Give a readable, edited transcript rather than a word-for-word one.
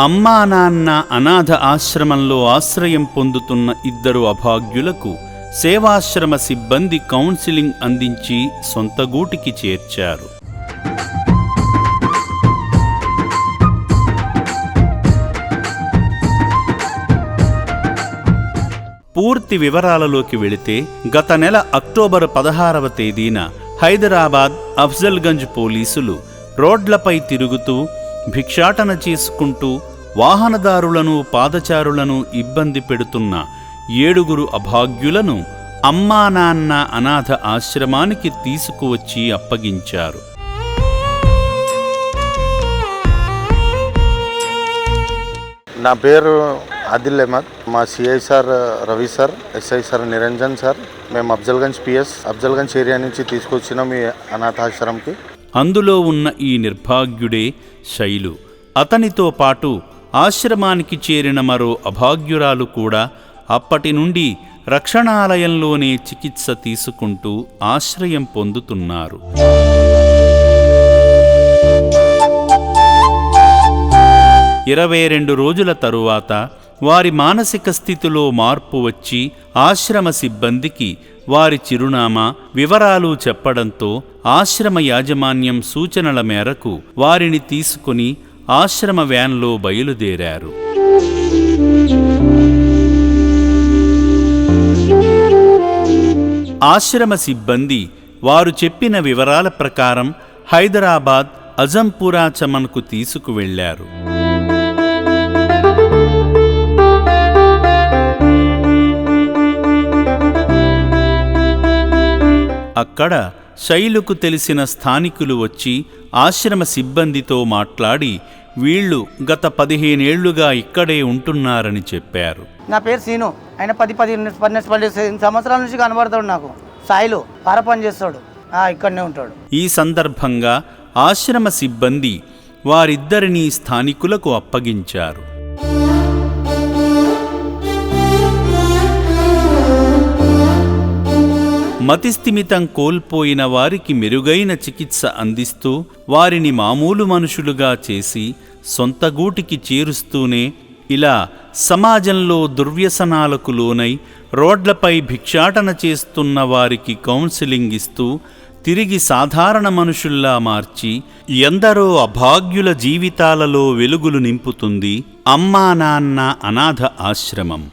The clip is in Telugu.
అమ్మా నాన్న అనాథ ఆశ్రమంలో ఆశ్రయం పొందుతున్న ఇద్దరు అభాగ్యులకు సేవాశ్రమ సిబ్బంది కౌన్సిలింగ్ అందించి సొంత గూటికి చేర్చారు. పూర్తి వివరాలలోకి వెళితే, గత నెల అక్టోబర్ 16వ తేదీన హైదరాబాద్ అఫ్జల్గంజ్ పోలీసులు రోడ్లపై తిరుగుతూ భిక్షాటన చేసుకుంటూ వాహనదారులను పాదచారులను ఇబ్బంది పెడుతున్న 7 అభాగ్యులను అమ్మా నాన్న అనాథ ఆశ్రమానికి తీసుకువచ్చి అప్పగించారు. నా పేరు ఆదిల్ అహ్మద్. మా CI sir Ravi sir, SI sir Niranjan sir, మేము అఫ్జల్గంజ్ పిఎస్ అఫ్జల్గంజ్ ఏరియా నుంచి తీసుకొచ్చినాం ఈ అనాథాశ్రమంకి. అందులో ఉన్న ఈ నిర్భాగ్యుడే శైలు. అతనితో పాటు ఆశ్రమానికి చేరిన మరో అభాగ్యురాలు కూడా అప్పటి నుండి రక్షణాలయంలోనే చికిత్స తీసుకుంటూ ఆశ్రయం పొందుతున్నారు. ఇరవై 22 రోజుల తరువాత వారి మానసిక స్థితిలో మార్పు వచ్చి ఆశ్రమ సిబ్బందికి వారి చిరునామా, వివరాలు చెప్పడంతో ఆశ్రమ యాజమాన్యం సూచనల మేరకు వారిని తీసుకుని ఆశ్రమ వ్యాన్లో బయలుదేరారు. ఆశ్రమ సిబ్బంది వారు చెప్పిన వివరాల ప్రకారం హైదరాబాద్ అజంపురా చమన్కు తీసుకువెళ్లారు. అక్కడ శైలుకు తెలిసిన స్థానికులు వచ్చి ఆశ్రమ సిబ్బందితో మాట్లాడి వీళ్లు గత 15 ఏళ్లుగా ఇక్కడే ఉంటున్నారని చెప్పారు. నా పేరు సీను. ఆయన 12 సంవత్సరాల నుంచి కనబడతాడు. నాకు సాయిలు పార పని చేస్తాడు, ఇక్కడనే ఉంటాడు. ఈ సందర్భంగా ఆశ్రమ సిబ్బంది వారిద్దరినీ స్థానికులకు అప్పగించారు. మతిస్థిమితం కోల్పోయిన వారికి మెరుగైన చికిత్స అందిస్తూ వారిని మామూలు మనుషులుగా చేసి సొంత గూటికి చేరుస్తూనే ఇలా సమాజంలో దుర్వ్యసనాలకు లోనై రోడ్లపై భిక్షాటన చేస్తున్న వారికి కౌన్సిలింగ్ ఇస్తూ తిరిగి సాధారణ మనుషుల్లా మార్చి ఎందరో అభాగ్యుల జీవితాలలో వెలుగులు నింపుతుంది అమ్మా నాన్న అనాథ ఆశ్రమం.